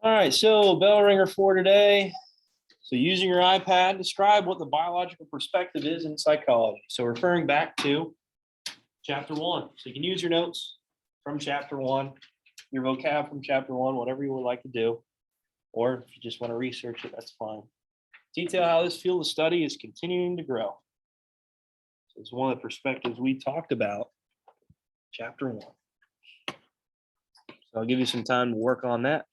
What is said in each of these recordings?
All right, so bell ringer for today. So using your iPad, describe what the biological perspective is in psychology. So referring back to chapter 1. So you can use your notes from chapter 1, your vocab from chapter 1, whatever you would like to do. Or if you just want to research it, that's fine. Detail how this field of study is continuing to grow. So it's one of the perspectives we talked about, chapter 1. So I'll give you some time to work on that.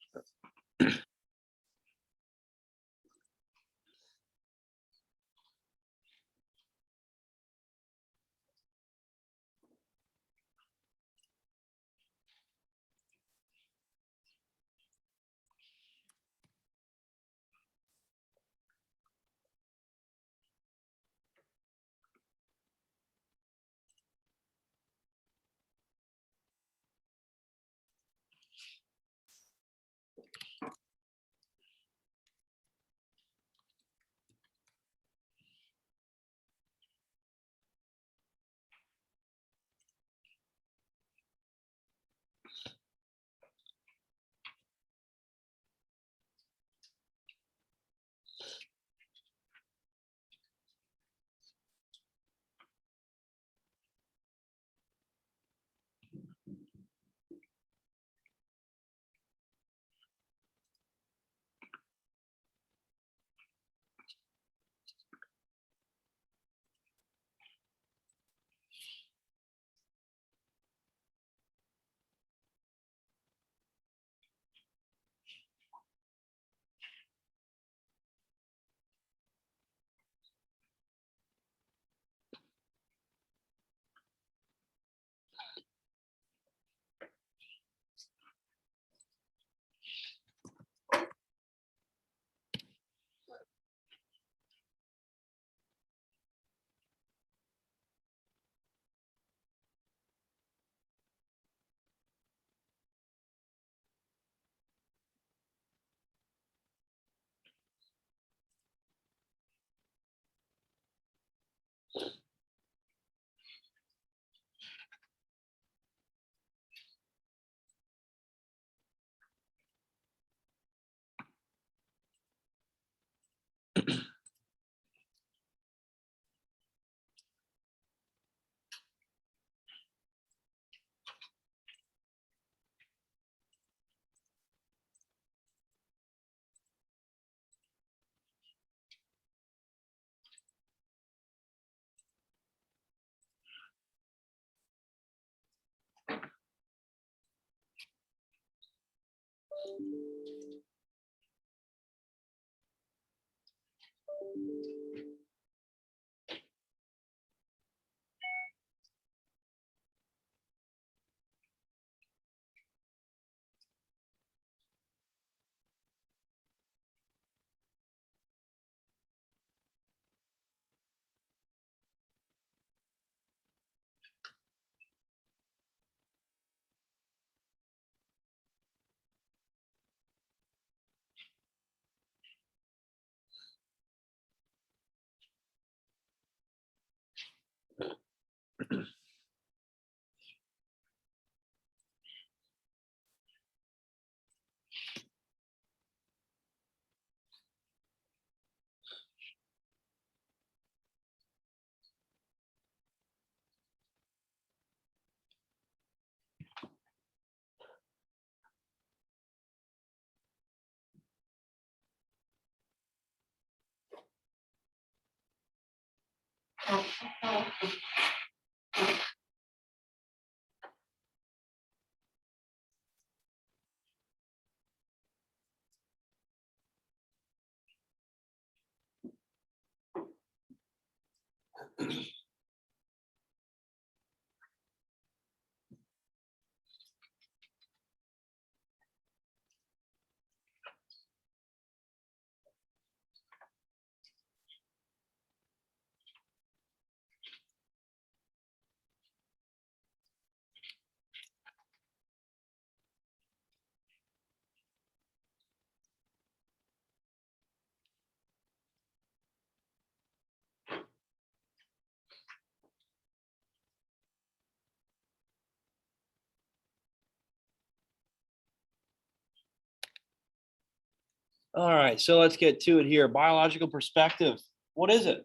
All right, so let's get to it here. Biological perspective. What is it?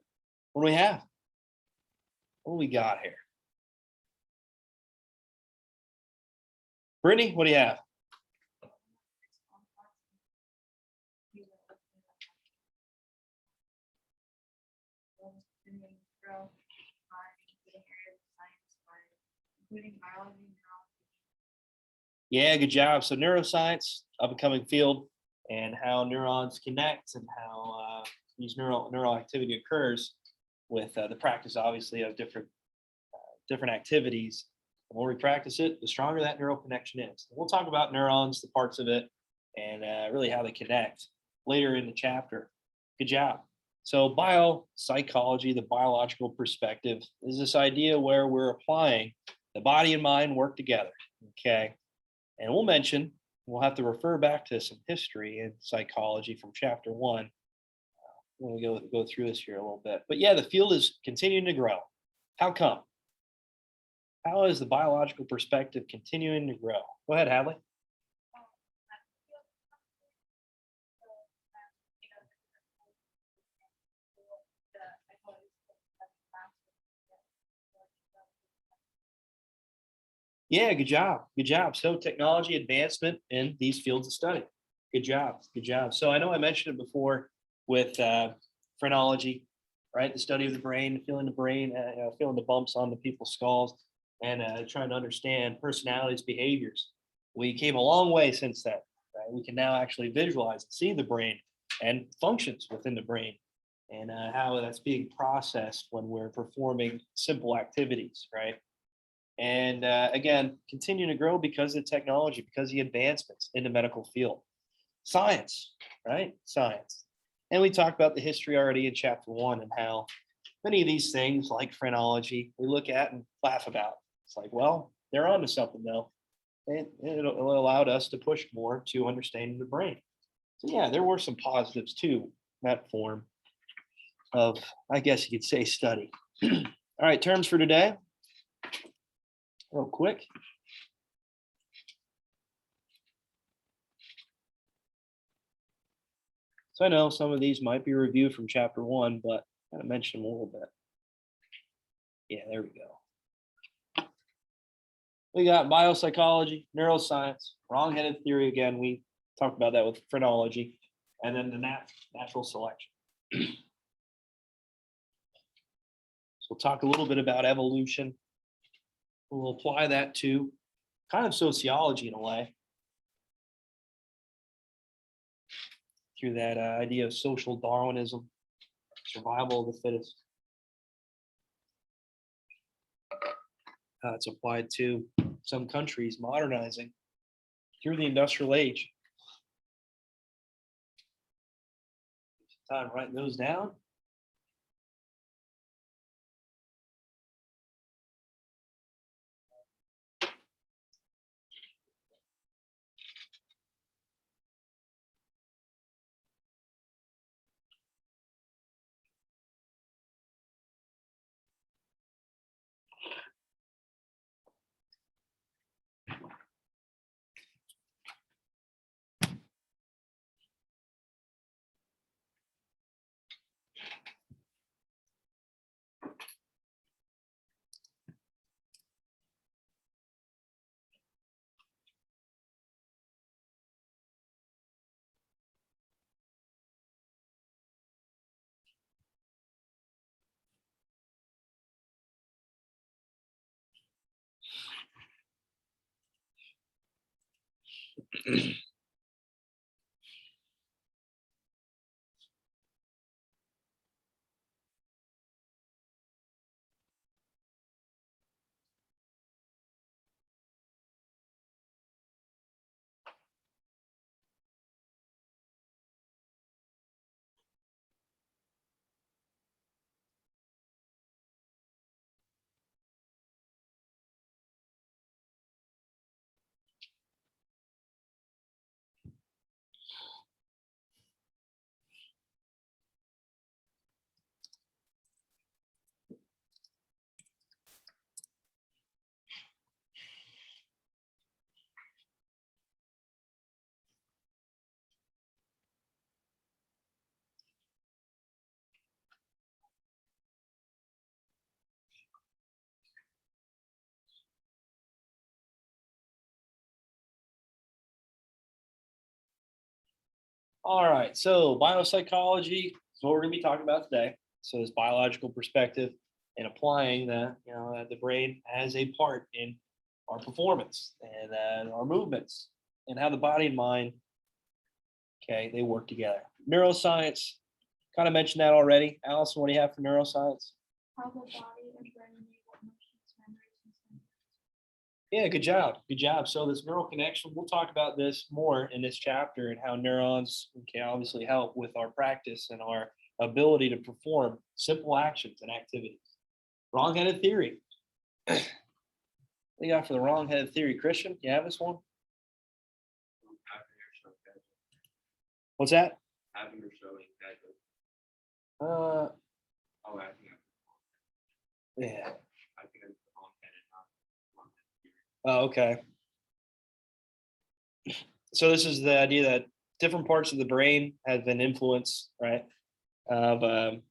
What do we have? What do we got here? Brittany, what do you have? Including biology, Yeah, good job. So neuroscience, up and coming field, and how neurons connect and how these neural activity occurs with the practice, obviously, of different activities. The more we practice it, the stronger that neural connection is. We'll talk about neurons, the parts of it, and really how they connect later in the chapter. Good job. So biopsychology, the biological perspective, is this idea where we're applying the body and mind work together. Okay. And we'll have to refer back to some history in psychology from chapter 1 when we go through this here a little bit. But yeah, the field is continuing to grow. How come? How is the biological perspective continuing to grow? Go ahead, Hadley. Yeah, good job. Good job. So technology advancement in these fields of study. Good job. Good job. So I know I mentioned it before with phrenology, right? The study of the brain, feeling feeling the bumps on the people's skulls, and trying to understand personalities, behaviors. We came a long way since then. Right? We can now actually visualize and see the brain and functions within the brain, and how that's being processed when we're performing simple activities, right? And again, continue to grow because of technology, because of the advancements in the medical field. Science, right? Science. And we talked about the history already in chapter 1 and how many of these things, like phrenology, we look at and laugh about. It's like, well, they're onto something though. It allowed us to push more to understanding the brain. So yeah, there were some positives too, that form of, I guess you could say, study. All right, terms for today, real quick. So I know some of these might be reviewed from chapter 1, but I'm going to mention them a little bit. Yeah, there we go. We got biopsychology, neuroscience, wrong-headed theory again. We talked about that with phrenology, and then the natural selection. So we'll talk a little bit about evolution. We'll apply that to kind of sociology in a way, through that idea of social Darwinism, survival of the fittest. It's applied to some countries modernizing through the industrial age. Time writing those down. All right, so biopsychology is what we're going to be talking about today. So this biological perspective and applying that the brain has a part in our performance and our movements and how the body and mind, okay, they work together. Neuroscience, kind of mentioned that already. Allison, what do you have for neuroscience? How the body and brain enable emotions, memories, and senses. Yeah, good job. Good job. So this neural connection, we'll talk about this more in this chapter and how neurons can obviously help with our practice and our ability to perform simple actions and activities. Wrong-headed theory. What do you got for the wrong-headed theory, Christian? You have this one? What's that? Having or showing that. Uh, Oh, I think yeah. I think I'm wrong-headed, not wrong-headed theory. Oh, okay. So this is the idea that different parts of the brain have been influenced, right, of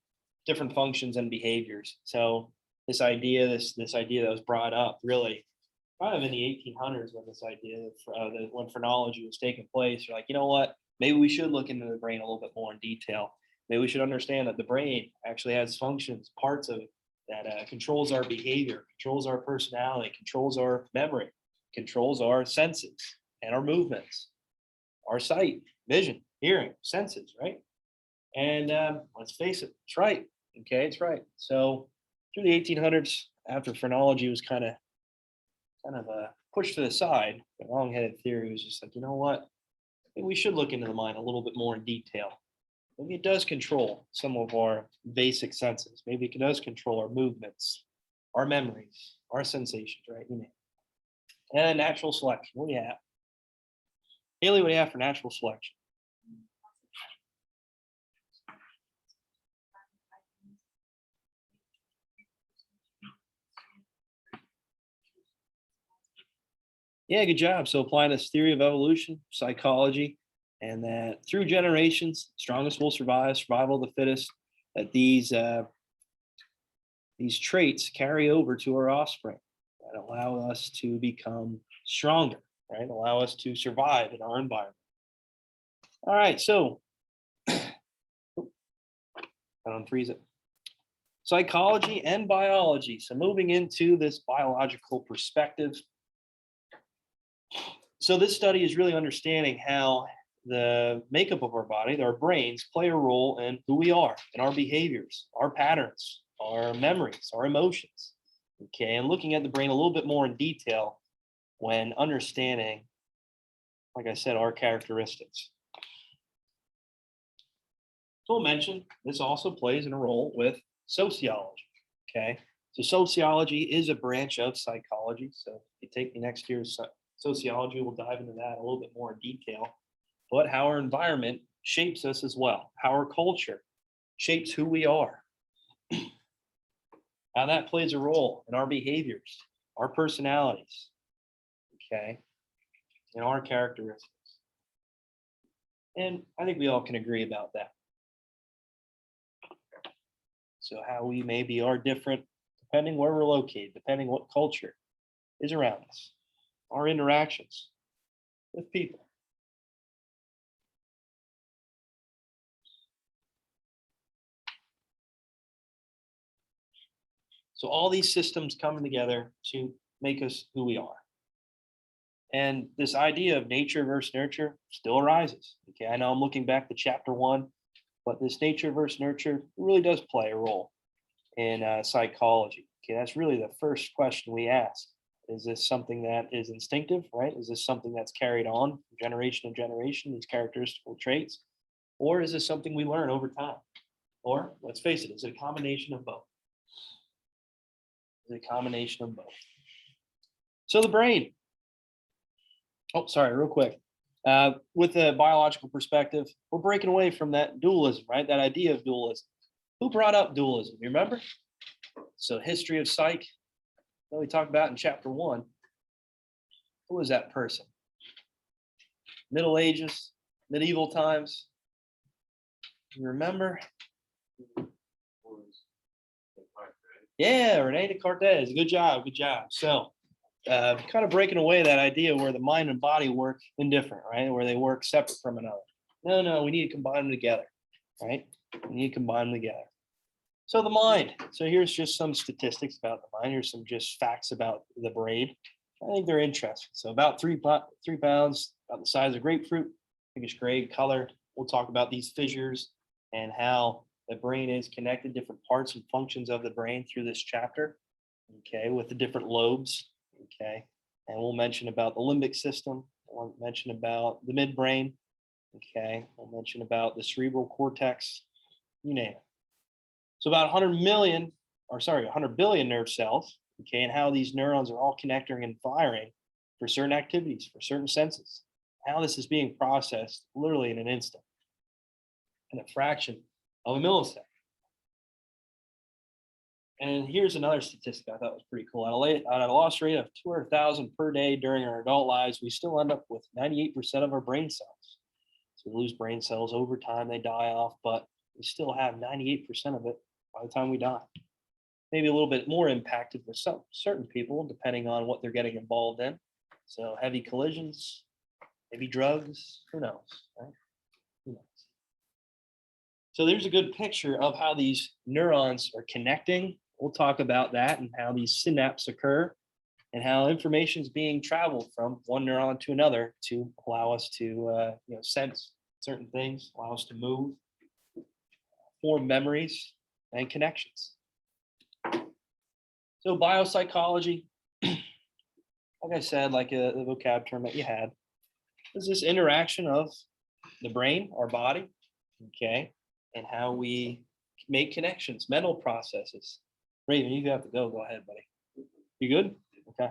different functions and behaviors. So this idea that was brought up really kind of in the 1800s when this idea when phrenology was taking place. You're like, you know what? Maybe we should look into the brain a little bit more in detail. Maybe we should understand that the brain actually has functions, parts of it that controls our behavior, controls our personality, controls our memory, controls our senses and our movements, our sight, vision, hearing, senses, right? And let's face it, it's right. Okay, it's right. So through the 1800s, after phrenology was kind of pushed to the side, the wrong-headed theory was just like, you know what? Maybe we should look into the mind a little bit more in detail. Maybe it does control some of our basic senses. Maybe it does control our movements, our memories, our sensations, right? You name it. And natural selection. What do you have? Haley, what do you have for natural selection? Yeah, good job. So applying this theory of evolution, psychology, and that through generations, strongest will survive, survival of the fittest, that these traits carry over to our offspring that allow us to become stronger, right? Allow us to survive in our environment. All right, so I don't freeze it. Psychology and biology. So moving into this biological perspective. So this study is really understanding how the makeup of our body, our brains, play a role in who we are, in our behaviors, our patterns, our memories, our emotions. Okay, and looking at the brain a little bit more in detail when understanding, like I said, our characteristics. So we'll mention this also plays in a role with sociology. Okay, so sociology is a branch of psychology. So if you take the next year's sociology, we'll dive into that a little bit more in detail. But how our environment shapes us as well, how our culture shapes who we are, how that plays a role in our behaviors, our personalities, okay, and our characteristics. And I think we all can agree about that. So how we maybe are different depending where we're located, depending what culture is around us, our interactions with people. So all these systems coming together to make us who we are. And this idea of nature versus nurture still arises. Okay, I know I'm looking back to chapter 1, but this nature versus nurture really does play a role in psychology. Okay, that's really the first question we ask. Is this something that is instinctive, right? Is this something that's carried on from generation to generation, these characteristical traits? Or is this something we learn over time? Or, let's face it, is it a combination of both? Is it a combination of both? So the brain. Oh, sorry, real quick. With the biological perspective, we're breaking away from that dualism, right? That idea of dualism. Who brought up dualism? You remember? So history of psych that we talked about in chapter 1. Who was that person? Middle Ages, medieval times. You remember? Yeah, Rene Descartes. Good job. Good job. So kind of breaking away that idea where the mind and body work indifferent, right? Where they work separate from another. No, we need to combine them together, right? We need to combine them together. So the mind. So here's just some statistics about the mind. Here's some just facts about the brain. I think they're interesting. So about 3 pounds, about the size of grapefruit, pinkish gray color. We'll talk about these fissures and how the brain is connected, different parts and functions of the brain through this chapter, okay, with the different lobes, okay. And we'll mention about the limbic system. We'll mention about the midbrain, okay. We'll mention about the cerebral cortex, you name it. So about 100 billion nerve cells, okay, and how these neurons are all connecting and firing for certain activities, for certain senses. How this is being processed literally in an instant, in a fraction of a millisecond. And here's another statistic I thought was pretty cool. At a loss rate of 200,000 per day during our adult lives, we still end up with 98% of our brain cells. So we lose brain cells over time, they die off, but we still have 98% of it by the time we die. Maybe a little bit more impacted for some certain people, depending on what they're getting involved in. So heavy collisions, maybe drugs, who knows, right? Who knows? So there's a good picture of how these neurons are connecting. We'll talk about that and how these synapses occur and how information is being traveled from one neuron to another to allow us to sense certain things, allow us to move, form memories and connections. So biopsychology, like I said, like the vocab term that you had, is this interaction of the brain, our body, okay, and how we make connections, mental processes. Raven, you have to go. Go ahead, buddy. You good? Okay.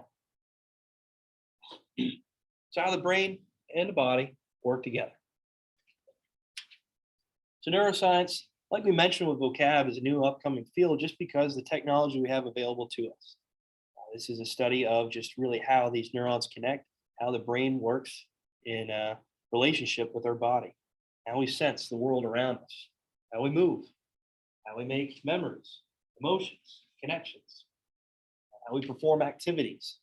So how the brain and the body work together. So neuroscience, like we mentioned with vocab, is a new upcoming field just because the technology we have available to us. This is a study of just really how these neurons connect, how the brain works in a relationship with our body, how we sense the world around us, how we move, how we make memories, emotions, connections, how we perform activities.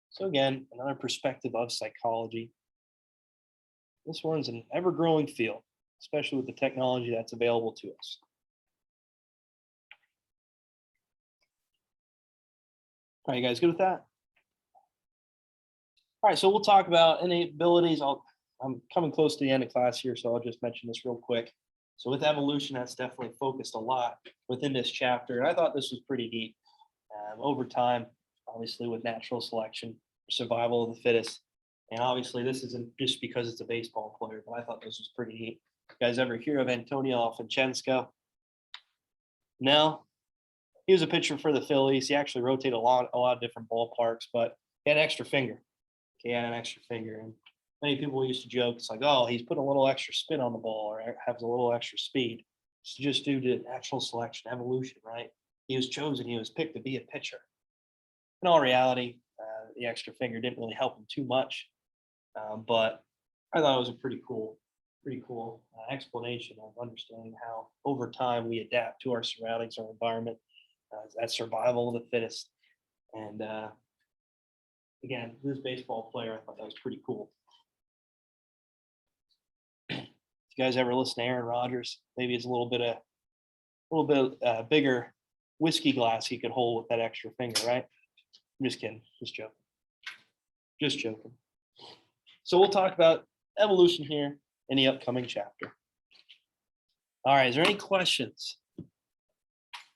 So again, another perspective of psychology. This one's an ever-growing field, especially with the technology that's available to us. All right, you guys good with that? All right, so we'll talk about innate abilities. I'm coming close to the end of class here, so I'll just mention this real quick. So with evolution, that's definitely focused a lot within this chapter. And I thought this was pretty neat. Over time, obviously with natural selection, survival of the fittest. And obviously this isn't just because it's a baseball player, but I thought this was pretty neat. You guys ever hear of Antonio Alfenchensko? No? He was a pitcher for the Phillies. He actually rotated a lot of different ballparks, but he had an extra finger. He had an extra finger. And many people used to joke, it's like, oh, he's putting a little extra spin on the ball or has a little extra speed. It's just due to natural selection, evolution, right? He was chosen, he was picked to be a pitcher. In all reality, the extra finger didn't really help him too much. But I thought it was a pretty cool explanation of understanding how over time we adapt to our surroundings, our environment, that survival of the fittest. And again, this baseball player, I thought that was pretty cool. If you guys ever listen to Aaron Rodgers, maybe it's a little bit bigger whiskey glass he could hold with that extra finger, right? I'm just kidding, just joking. So we'll talk about evolution here in the upcoming chapter. All right, is there any questions?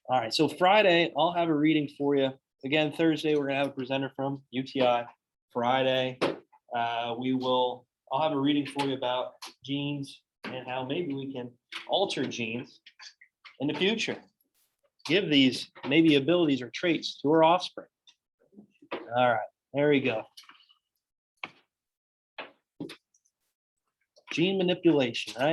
All right, so Friday, I'll have a reading for you. Again, Thursday, we're gonna have a presenter from UTI. Friday, I'll have a reading for you about genes and how maybe we can alter genes in the future. Give these maybe abilities or traits to our offspring. All right, there we go. Gene manipulation, right?